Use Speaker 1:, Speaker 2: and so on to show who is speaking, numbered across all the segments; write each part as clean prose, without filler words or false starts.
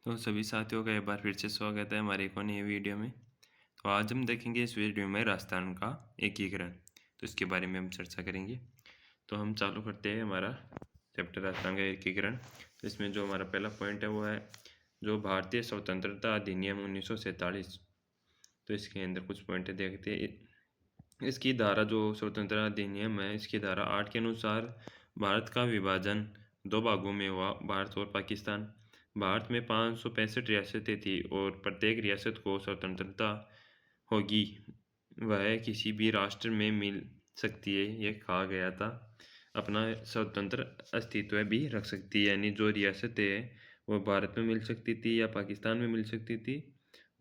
Speaker 1: तो सभी साथियों का एक बार फिर से स्वागत है हमारे एक और नई वीडियो में। तो आज हम देखेंगे इस वीडियो में राजस्थान का एकीकरण। तो इसके बारे में हम चर्चा करेंगे। तो हम चालू करते हैं हमारा चैप्टर राजस्थान का एकीकरण। तो इसमें जो हमारा पहला पॉइंट है वो है जो भारतीय स्वतंत्रता अधिनियम 1947। तो इसके अंदर कुछ पॉइंट देखते हैं। इसकी धारा जो स्वतंत्रता अधिनियम है, इसकी धारा 8 के अनुसार भारत का विभाजन दो भागों में हुआ, भारत और पाकिस्तान। भारत में 565 रियासतें थी और प्रत्येक रियासत को स्वतंत्रता होगी, वह किसी भी राष्ट्र में मिल सकती है, यह कहा गया था। अपना स्वतंत्र अस्तित्व भी रख सकती है, यानी जो रियासतें हैं वो भारत में मिल सकती थी या पाकिस्तान में मिल सकती थी,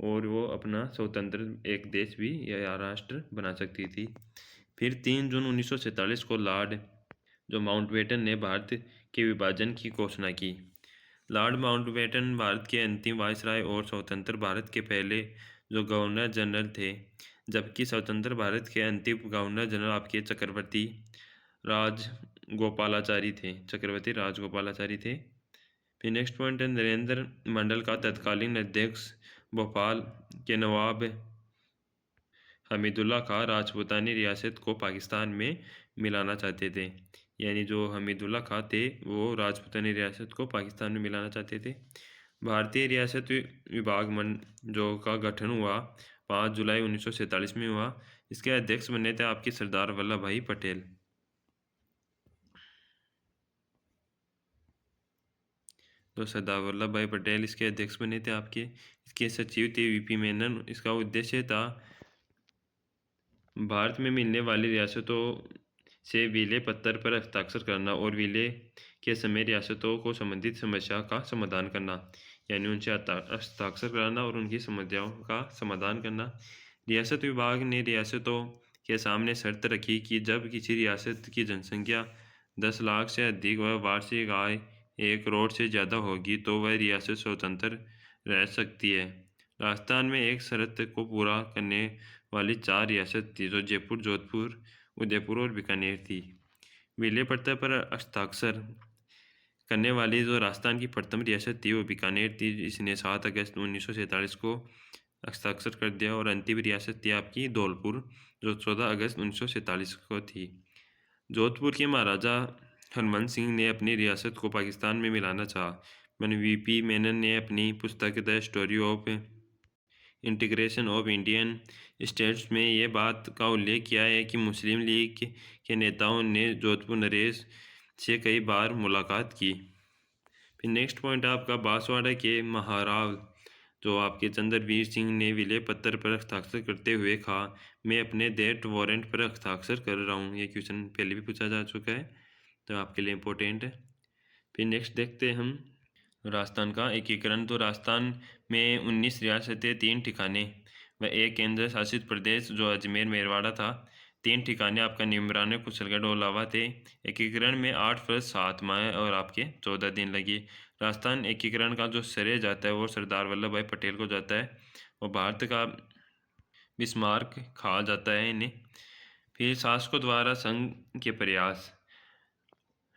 Speaker 1: और वो अपना स्वतंत्र एक देश भी या राष्ट्र बना सकती थी। फिर 3 जून 1947 को लॉर्ड जो माउंटबेटन ने भारत के विभाजन की घोषणा की। लॉर्ड माउंटबेटन भारत के अंतिम वायसराय और स्वतंत्र भारत के पहले जो गवर्नर जनरल थे, जबकि स्वतंत्र भारत के अंतिम गवर्नर जनरल आपके चक्रवर्ती राजगोपालाचारी थे। फिर नेक्स्ट पॉइंट है नरेंद्र मंडल का तत्कालीन अध्यक्ष भोपाल के नवाब हमीदुल्ला खां राजपूतानी रियासत को पाकिस्तान में मिलाना चाहते थे। यानी जो हमीदुल्ला खां थे वो राजपूतानी रियासत को पाकिस्तान में मिलाना चाहते थे। भारतीय रियासत विभाग जो का गठन हुआ 5 जुलाई 1947 में हुआ। इसके अध्यक्ष बने थे आपके सरदार वल्लभ भाई पटेल। तो सरदार वल्लभ भाई पटेल इसके अध्यक्ष बने थे आपके। इसके सचिव थे वीपी मेनन। इसका उद्देश्य था भारत में मिलने वाली रियासतों से विलय पत्र पर हस्ताक्षर करना और विलय के समय रियासतों को संबंधित समस्या का समाधान करना, यानी उनसे हस्ताक्षर कराना और उनकी समस्याओं का समाधान करना। रियासत विभाग ने रियासतों के सामने शर्त रखी कि जब किसी रियासत की जनसंख्या 10 लाख से अधिक व वार्षिक आय 1 करोड़ से ज़्यादा होगी तो वह रियासत स्वतंत्र रह सकती है। राजस्थान में एक शर्त को पूरा करने वाली 4 रियासत थी, जो जयपुर, जोधपुर, उदयपुर और बीकानेर थी। विलय पत्र पर हस्ताक्षर करने वाली जो राजस्थान की प्रथम रियासत थी वो बीकानेर थी। इसने 7 अगस्त 1947 को हस्ताक्षर कर दिया। और अंतिम रियासत थी आपकी धौलपुर, जो 14 अगस्त 1947 को थी। जोधपुर के महाराजा हरमंत सिंह ने अपनी रियासत को पाकिस्तान में मिलाना चाहा। वीपी मेनन ने अपनी पुस्तक the story of integration of Indian states में ये बात का उल्लेख किया है कि मुस्लिम लीग के नेताओं ने जोधपुर नरेश से कई बार मुलाकात की। फिर नेक्स्ट पॉइंट आपका बांसवाड़ा के महाराव जो आपके चंद्रवीर सिंह ने विलय पत्र पर हस्ताक्षर करते हुए कहा, मैं अपने डेथ वारंट पर हस्ताक्षर कर रहा हूँ। ये क्वेश्चन पहले भी पूछा जा चुका है, तो आपके लिए इम्पोर्टेंट है। फिर नेक्स्ट देखते हैं हम राजस्थान का एकीकरण। तो राजस्थान में 19 रियासतें, 3 ठिकाने व एक केंद्र शासित प्रदेश जो अजमेर मेरवाड़ा था। 3 ठिकाने आपका निमराने, कुशलगढ़ और लावा थे। एकीकरण में 8 + 7 माह और आपके 14 दिन लगे। राजस्थान एकीकरण का जो श्रेय जाता है वो सरदार वल्लभ भाई पटेल को जाता है और भारत का बिस्मार्क कहा जाता है इन्हें। फिर शासकों द्वारा संघ के प्रयास,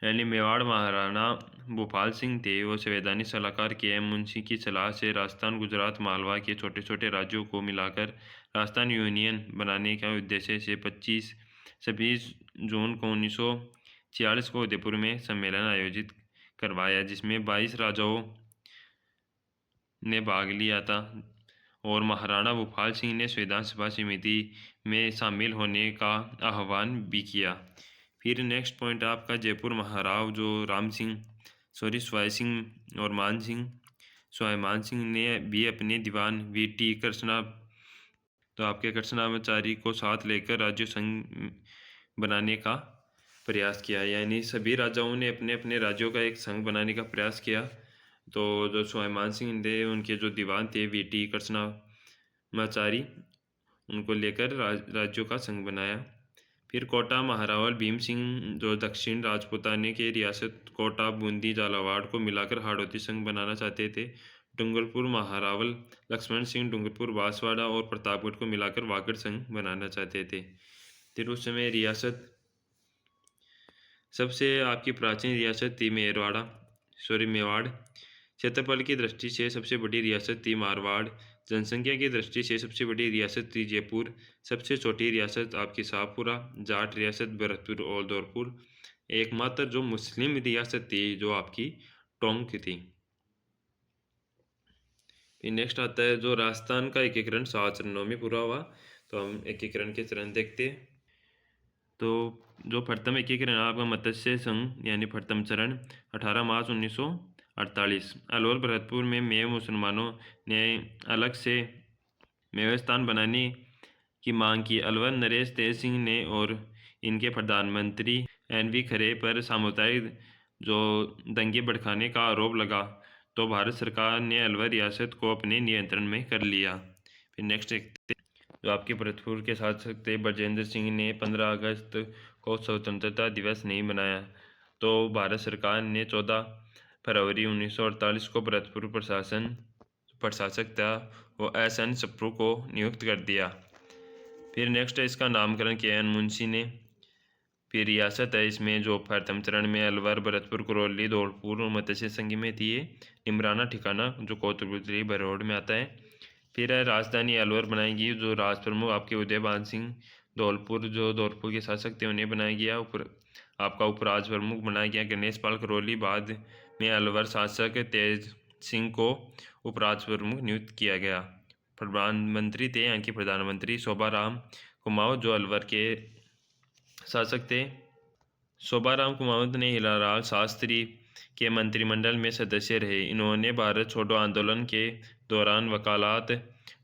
Speaker 1: यानी मेवाड़ महाराणा भूपाल सिंह थे वो संवैधानिक सलाहकार के एम मुंशी की सलाह से राजस्थान, गुजरात, मालवा के छोटे छोटे राज्यों को मिलाकर राजस्थान यूनियन बनाने का उद्देश्य से 26 जून को 1946 को उदयपुर में सम्मेलन आयोजित करवाया, जिसमें 22 राजाओं ने भाग लिया था। और महाराणा भूपाल सिंह ने संविधान सभा समिति में शामिल होने का आह्वान भी किया। फिर नेक्स्ट पॉइंट आपका जयपुर महाराव जो स्वाभिमान सिंह ने भी अपने दीवान वीटी कृष्णा तो आपके कृष्णाचारी को साथ लेकर राज्य संघ बनाने का प्रयास किया। यानी सभी राजाओं ने अपने अपने राज्यों का एक संघ बनाने का प्रयास किया। तो जो स्वाभिमान सिंह थे उनके जो दीवान थे वीटी कृष्णाचारी, उनको लेकर राज्यों का संघ बनाया। फिर कोटा महारावल भीम सिंह जो दक्षिण राजपूताने के रियासत कोटा, बूंदी, झालावाड़ को मिलाकर हाड़ौती संघ बनाना चाहते थे। डूंगरपुर महारावल लक्ष्मण सिंह डूंगरपुर, बांसवाड़ा और प्रतापगढ़ को मिलाकर वागड़ संघ बनाना चाहते थे। फिर उस समय रियासत सबसे आपकी प्राचीन रियासत थी मेवाड़। क्षेत्रफल की दृष्टि से सबसे बड़ी रियासत थी मारवाड़। जनसंख्या की दृष्टि से सबसे बड़ी रियासत थी जयपुर। सबसे छोटी रियासत आपकी शाहपुरा। जाट रियासत भरतपुर और धौलपुर। एकमात्र जो मुस्लिम रियासत थी जो आपकी टोंक थी। फिर नेक्स्ट आता है जो राजस्थान का एकीकरण 7 चरणों में पूरा हुआ। तो हम एकीकरण के चरण देखते हैं। तो जो प्रथम एकीकरण आपका मत्स्य संघ यानी प्रथम चरण 18 मार्च 1948। अलवर भरतपुर में मेव मुसलमानों ने अलग से मेवस्थान बनाने की मांग की। अलवर नरेश तेज सिंह ने और इनके प्रधानमंत्री NV खरे पर सामुदायिक जो दंगे भड़काने का आरोप लगा तो भारत सरकार ने अलवर रियासत को अपने नियंत्रण में कर लिया। फिर नेक्स्ट जो आपके भरतपुर के शासक थे ब्रजेंद्र सिंह ने 15 अगस्त को स्वतंत्रता दिवस नहीं मनाया तो भारत सरकार ने 14 फरवरी 1948 को भरतपुर प्रशासक था वो SN सप्रू को नियुक्त कर दिया। फिर नेक्स्ट है इसका नामकरण KN मुंशी ने। फिर रियासत है इसमें जो प्रथम चरण में अलवर भरतपुर करौली धौलपुर और मत्स्य संघ में थी। ये निमराना ठिकाना जो कोतवाली बरौड़ में आता है। फिर है राजधानी अलवर बनाएगी जो राज प्रमुख आपके उदयभान सिंह। धौलपुर जो धौलपुर के शासक थे उन्हें बनाया गया। आपका उपराज प्रमुख बनाया गया गणेश पाल करौली। बाद में अलवर शासक तेज सिंह को उपराज प्रमुख नियुक्त किया गया। प्रधानमंत्री थे यहाँ के प्रधानमंत्री शोभाराम कुमावत जो अलवर के शासक थे। शोभाराम कुमावत ने हिलालाल शास्त्री के मंत्रिमंडल में सदस्य रहे। इन्होंने भारत छोड़ो आंदोलन के दौरान वकालत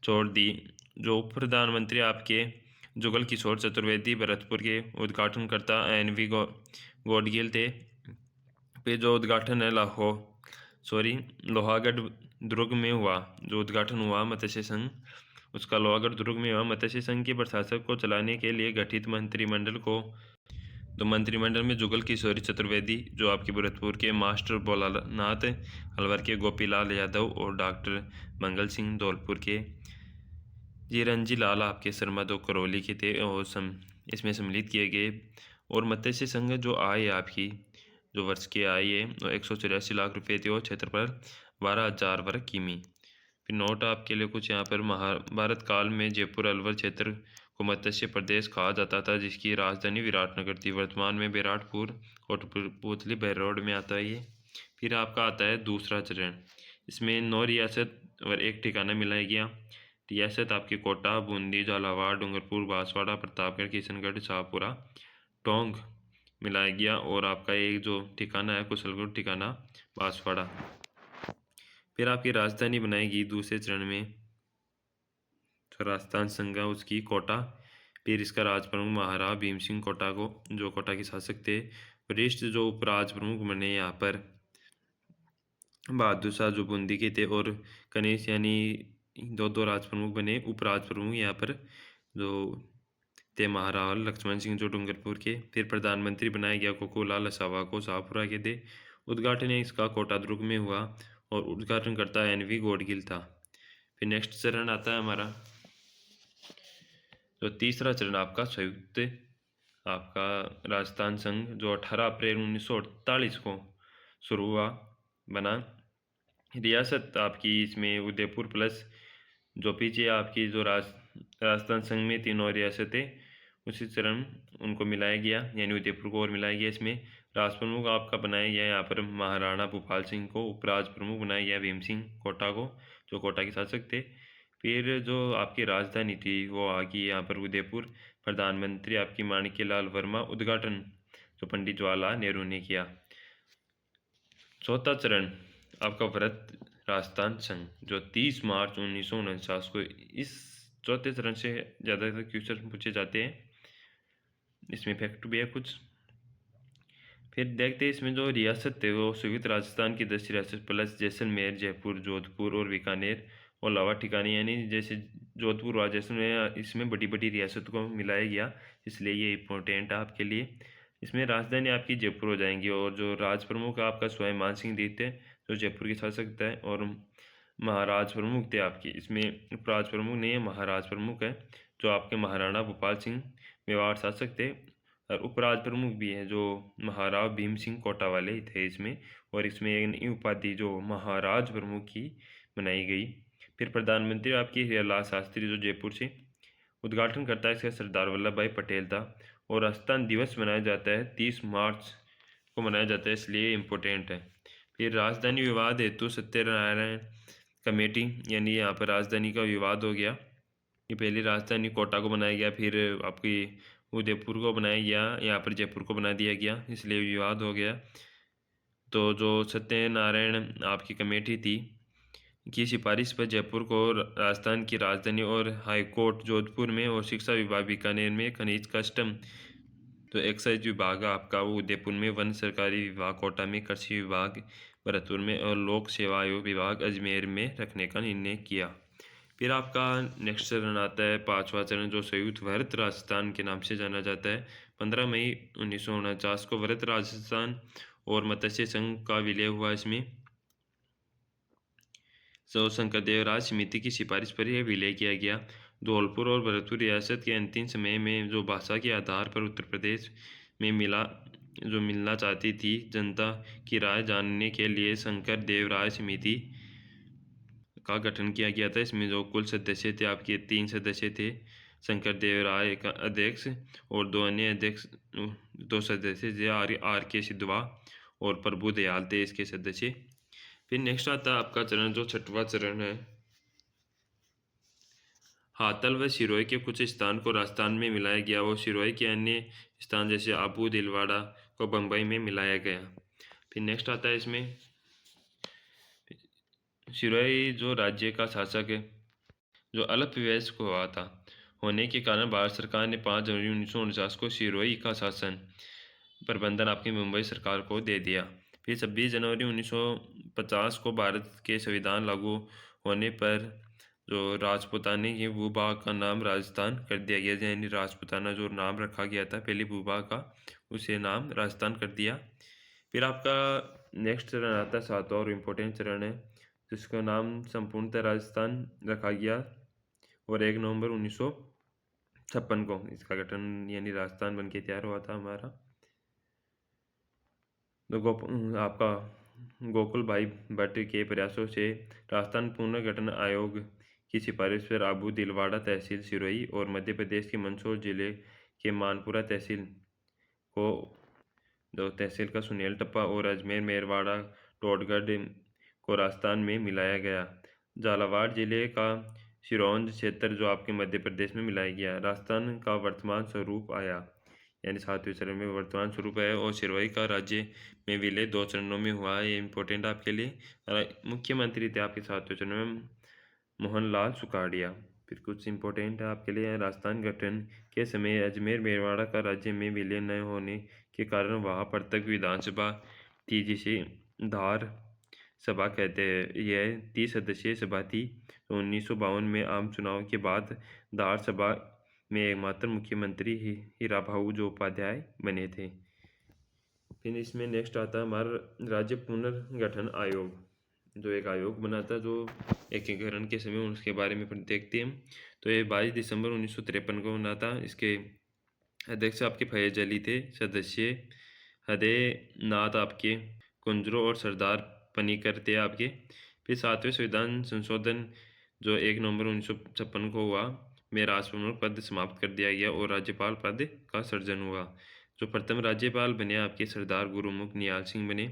Speaker 1: छोड़ दी। जो उप प्रधानमंत्री आपके जुगल किशोर चतुर्वेदी भरतपुर के उद्घाटनकर्ता NV गौडगिल थे। फिर जो उद्घाटन है लोहागढ़ दुर्ग में हुआ। जो उद्घाटन हुआ मत्स्य संघ उसका लोहागढ़ दुर्ग में हुआ। मत्स्य संघ के प्रशासक को चलाने के लिए गठित मंत्रिमंडल को तो मंत्रिमंडल में जुगल किशोरी चतुर्वेदी जो आपके भरतपुर के मास्टर भोलानाथ, अलवर के गोपीलाल यादव और डॉक्टर मंगल सिंह धौलपुर के जीरंजी लाल आपके शर्मा दो करौली के थे और इसमें सम्मिलित किए गए। और मत्स्य संघ जो आय आपकी जो वर्ष की आय है वो 184 लाख रुपये थी और क्षेत्रफल 12,000 वर्ग किमी। फिर नोट आपके लिए कुछ यहाँ पर महाभारत काल में जयपुर अलवर क्षेत्र को मत्स्य प्रदेश कहा जाता था जिसकी राजधानी विराटनगर थी। वर्तमान में विराटपुर कोटपुतली बहरौड़ में आता है ये। फिर आपका आता है दूसरा चरण। इसमें 9 रियासत और 1 ठिकाना मिलाया गया। रियासत आपकी कोटा बूंदी झालावाड़ डूंगरपुर बांसवाड़ा प्रतापगढ़ किशनगढ़ शाहपुरा टोंक मिलाया गया। और आपका एक जो ठिकाना है कुशलगढ़ ठिकाना बांसवाड़ा। फिर आपकी राजधानी बनाएगी दूसरे चरण में तो राजस्थान संघ उसकी कोटा। फिर इसका राज प्रमुख महाराज भीम सिंह कोटा को जो कोटा के शासक थे। वरिष्ठ जो उपराज प्रमुख बने यहाँ पर बहादुर शाह जो बूंदी के थे और कनेश यानी दो राज प्रमुख बने। उपराज प्रमुख यहाँ पर जो थे महाराज लक्ष्मण सिंह जो डूंगरपुर के। फिर प्रधानमंत्री बनाया गया कोकोलाल असावा को शाहपुरा के थे। उद्घाटन इसका कोटा दुर्ग में हुआ और उद्घाटनकर्ता NV गौडगिल था। फिर नेक्स्ट चरण आता है हमारा जो तीसरा चरण आपका संयुक्त आपका राजस्थान संघ जो 18 अप्रैल 1948 को शुरू हुआ बना। रियासत आपकी इसमें उदयपुर प्लस जो पीछे आपकी जो राजस्थान संघ में 3 रियासतें उसी चरण उनको मिलाया गया यानी उदयपुर को और मिलाया गया। इसमें राज प्रमुख आपका बनाया गया यहाँ पर महाराणा भूपाल सिंह को। उपराज प्रमुख बनाया गया भीम सिंह कोटा को जो कोटा के शासक थे। फिर जो आपकी राजधानी थी वो आ गई यहाँ पर उदयपुर। प्रधानमंत्री आपकी माणिक्यलाल वर्मा। उद्घाटन जो पंडित जवाहरलाल नेहरू ने किया। चौथा चरण आपका भारत राजस्थान संघ जो 30 मार्च 1949 को। इस चौथे चरण से ज़्यादातर क्वेश्चन पूछे जाते हैं। इसमें फैक्ट भी है कुछ। फिर देखते हैं इसमें जो रियासत थे वो संयुक्त राजस्थान की 10 रियासत प्लस जैसलमेर जयपुर जोधपुर और बीकानेर और लावा ठिकाने यानी जैसे जोधपुर और जैसलमेर इसमें बड़ी बड़ी रियासत को मिलाया गया इसलिए ये इम्पोर्टेंट है आपके लिए। इसमें राजधानी आपकी जयपुर हो जाएंगी और जो राज प्रमुख आपका स्वयं मान सिंह दी थे जो जयपुर के शासक थे और महाराज प्रमुख थे आपकी। इसमें उपराज प्रमुख नहीं है महाराज प्रमुख है जो आपके महाराणा भूपाल सिंह मेवाड़ शासक थे। और उपराज प्रमुख भी हैं जो महाराज भीम सिंह कोटा वाले थे इसमें और इसमें एक नई उपाधि जो महाराज प्रमुख की बनाई गई। फिर प्रधानमंत्री आपकी हीरालाल शास्त्री जो जयपुर से उद्घाटन करता है, इसका सरदार वल्लभ भाई पटेल था। और राजस्थान दिवस मनाया जाता है 30 मार्च को मनाया जाता है, इसलिए इम्पोर्टेंट है। फिर राजधानी विवाद हेतु सत्यनारायण कमेटी, यानी यहाँ पर राजधानी का विवाद हो गया। ये पहली राजधानी कोटा को बनाया गया, फिर आपकी उदयपुर को बनाया गया, यहाँ पर जयपुर को बना दिया गया, इसलिए विवाद हो गया। तो जो सत्यनारायण आपकी कमेटी थी की सिफारिश पर जयपुर को राजस्थान की राजधानी और हाईकोर्ट जोधपुर में और शिक्षा विभाग बीकानेर में, खनिज कस्टम तो एक्साइज विभाग आपका वो उदयपुर में, वन सरकारी विभाग कोटा में, कृषि विभाग भरतपुर में और लोक सेवा आयोग विभाग अजमेर में रखने का निर्णय किया। फिर आपका नेक्स्ट चरण आता है पांचवा चरण, जो संयुक्त वृहत राजस्थान के नाम से जाना जाता है। 15 मई 1949 को वृहत राजस्थान और मत्स्य संघ का विलय हुआ। इसमें शंकरदेव राज समिति की सिफारिश पर यह विलय किया गया। धौलपुर और भरतपुर रियासत के अंतिम समय में जो भाषा के आधार पर उत्तर प्रदेश में मिलना चाहती थी जनता की राय जानने के लिए शंकर देवराय समिति का गठन किया गया था। इसमें जो कुल सदस्य थे आपके 3 सदस्य थे, शंकर देवराय का अध्यक्ष और 2 अन्य अध्यक्ष, 2 सदस्य थे, आर के सिद्धवा और प्रभु दयाल थे इसके सदस्य। फिर नेक्स्ट आता है आपका चरण जो छठवां चरण है। हातल व सिरोही के कुछ स्थान को राजस्थान में मिलाया गया और सिरोही के अन्य स्थान जैसे आबू दिलवाड़ा को बम्बई में मिलाया गया। फिर नेक्स्ट आता है इसमें सिरोही जो राज्य का शासक है जो अल्पवयस्क हुआ था होने के कारण भारत सरकार ने 5 जनवरी 1949 को सिरोही का शासन प्रबंधन आपकी मुंबई सरकार को दे दिया। फिर 26 जनवरी 1950 को भारत के संविधान लागू होने पर जो राजपूताना के भूभाग का नाम राजस्थान कर दिया गया, यानी राजपूताना जो नाम रखा गया था पहले भूभाग का, उसे नाम राजस्थान कर दिया। फिर आपका नेक्स्ट चरण आता है सातवां और इम्पोर्टेंट चरण है, जिसका नाम संपूर्णतः राजस्थान रखा गया और 1 नवंबर 1956 को इसका गठन यानी राजस्थान बन के तैयार हुआ था हमारा। तो आपका गोकुल भाई भट्ट के प्रयासों से राजस्थान पुनर्गठन आयोग की सिफारिश पर आबू दिलवाड़ा तहसील सिरोही और मध्य प्रदेश के मंदसौर जिले के मानपुरा तहसील को जो तहसील का सुनेल टप्पा और अजमेर मेरवाड़ा टोडगढ़ को राजस्थान में मिलाया गया। झालावाड़ जिले का सिरौंज क्षेत्र जो आपके मध्य प्रदेश में मिलाया गया। राजस्थान का वर्तमान स्वरूप आया, यानी 7वें चरण में वर्तमान स्वरूप है। और सिरोही का राज्य में विलय 2 चरणों में हुआ है, ये इंपॉर्टेंट आपके लिए। मुख्यमंत्री थे आपके 7वें चरण में मोहनलाल सुखाड़िया। फिर कुछ इंपॉर्टेंट है आपके लिए, राजस्थान गठन के समय अजमेर मेरवाड़ा का राज्य में विलय न होने के कारण वहाँ पृथक विधानसभा थी, जिसे धार सभा कहते हैं। यह 30 सदस्यीय सभा थी। 1952 में आम चुनाव के बाद धार सभा में एकमात्र मुख्यमंत्री हीरा भाऊ जो उपाध्याय बने थे। फिर इसमें नेक्स्ट आता है हमारा राज्य पुनर्गठन आयोग, जो एक आयोग बना था जो एकीकरण के समय, उसके बारे में देखते हैं। तो ये 22 दिसंबर 1953 को बना था। इसके अध्यक्ष आपके फैज अली थे, सदस्य हृदय नाथ आपके कुंजरो और सरदार पनीकर थे आपके। फिर 7वें संविधान संशोधन जो 1 नवंबर 1956 को हुआ में राष्ट्रप्रमुख पद समाप्त कर दिया गया और राज्यपाल पद का सृजन हुआ। जो प्रथम राज्यपाल बने आपके सरदार गुरुमुख निहाल सिंह बने।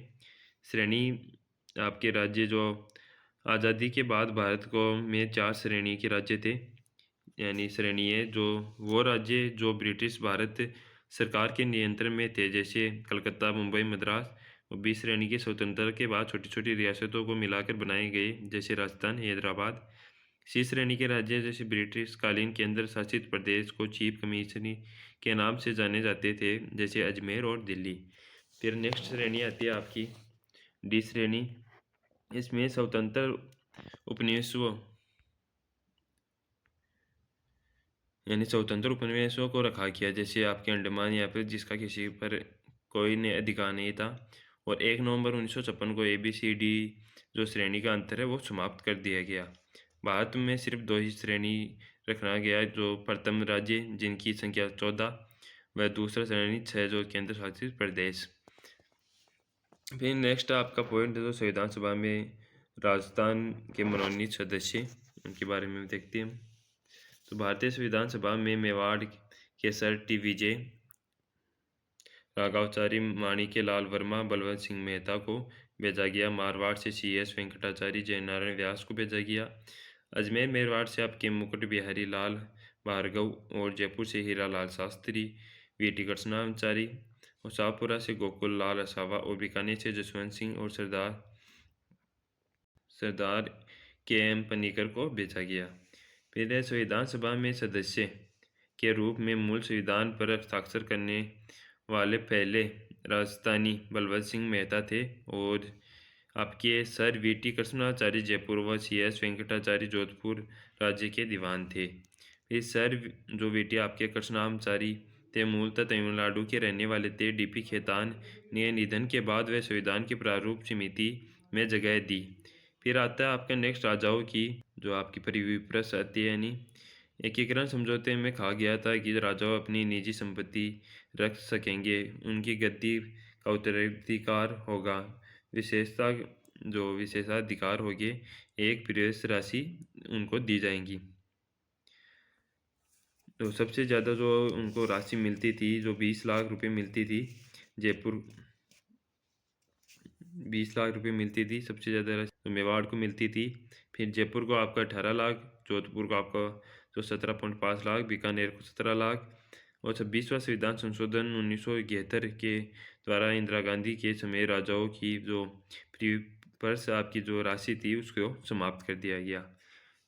Speaker 1: श्रेणी आपके राज्य जो आज़ादी के बाद भारत को में 4 श्रेणी के राज्य थे, यानी श्रेणी है जो वो राज्य जो ब्रिटिश भारत सरकार के नियंत्रण में थे, जैसे कलकत्ता, मुंबई, मद्रास। और 20 श्रेणी की स्वतंत्रता के बाद छोटी छोटी रियासतों को मिलाकर बनाए गए, जैसे राजस्थान, हैदराबाद। सी श्रेणी के राज्य जैसे ब्रिटिश कालीन केंद्र शासित प्रदेश को चीफ कमिश्नरी के नाम से जाने जाते थे, जैसे अजमेर और दिल्ली। फिर नेक्स्ट श्रेणी आती है आपकी डी श्रेणी। इसमें स्वतंत्र उपनिवेशों यानी स्वतंत्र उपनिवेशों को रखा गया, जैसे आपके अंडमान या फिर जिसका किसी पर कोई ने अधिकार नहीं था। और 1 नवंबर 1956 को ABCD जो श्रेणी का अंतर है वो समाप्त कर दिया गया। भारत में सिर्फ 2 ही श्रेणी रखना गया, जो प्रथम राज्य जिनकी संख्या 14 व दूसरा श्रेणी 6 जो केंद्र शासित प्रदेश। फिर नेक्स्ट आपका पॉइंट है जो संविधान सभा में राजस्थान के मनोनीत सदस्य, उनके बारे में देखते हैं। तो भारतीय संविधान सभा में मेवाड़ के सर टी विजय, राघवाचारी, माणिक्यलाल वर्मा, बलवंत सिंह मेहता को भेजा गया। मारवाड़ से CS वेंकटाचार्य, जयनारायण व्यास को भेजा गया। अजमेर मेरवाड़ से आपके मुकुट बिहारी लाल भार्गव और जयपुर से हीरा लाल शास्त्री, VT कृष्णाचारी और शाहपुरा से गोकुल लाल असावा और बीकानेर से जसवंत सिंह और सरदार सरदार KM पनिकर को भेजा गया। फिर संविधान सभा में सदस्य के रूप में मूल संविधान पर हस्ताक्षर करने वाले पहले राजस्थानी बलवंत सिंह मेहता थे और आपके सर VT कृष्णाचार्य जयपुर व CS वेंकटाचार्य जोधपुर राज्य के दीवान थे। इस सर जो VT आपके कृष्णाचार्य थे मूलतः तमिलनाडु के रहने वाले थे। DP खेतान ने निधन के बाद वह संविधान की प्रारूप समिति में जगह दी। फिर आता है आपका नेक्स्ट राजाओं की जो आपकी परिविप्रस आती है, यानी एकीकरण समझौते में कहा गया था कि राजा अपनी निजी संपत्ति रख सकेंगे, उनकी गद्दी का उत्तराधिकार होगा, विशेषता जो विशेषाधिकार होंगे, एक प्रवेश राशि उनको दी जाएंगी। तो सबसे ज़्यादा जो उनको राशि मिलती थी जो 20 लाख रुपए मिलती थी, जयपुर 20 लाख रुपए मिलती थी सबसे ज़्यादा राशि तो मेवाड़ को मिलती थी। फिर जयपुर को आपका 18 लाख, जोधपुर को आपका जो 17.5 लाख, बीकानेर को 17 लाख। और 26वां संविधान संशोधन 1971 के द्वारा इंदिरा गांधी के समय राजाओं की जो प्रीपर्स आपकी जो राशि थी उसको समाप्त कर दिया गया।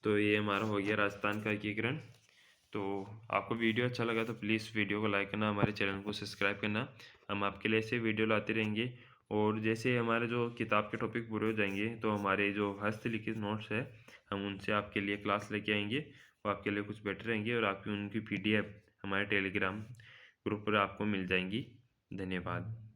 Speaker 1: तो ये हमारा हो गया राजस्थान का एकीकरण। तो आपको वीडियो अच्छा लगा तो प्लीज़ वीडियो को लाइक करना, हमारे चैनल को सब्सक्राइब करना। हम आपके लिए ऐसे वीडियो लाते रहेंगे और जैसे हमारे जो किताब के टॉपिक पूरे हो जाएंगे तो हमारे जो हस्तलिखित नोट्स है हम उनसे आपके लिए क्लास लेके आएंगे, वो आपके लिए कुछ बेटर रहेंगे और आपकी उनकी PDF हमारे टेलीग्राम ग्रुप पर आपको मिल जाएंगी। धन्यवाद।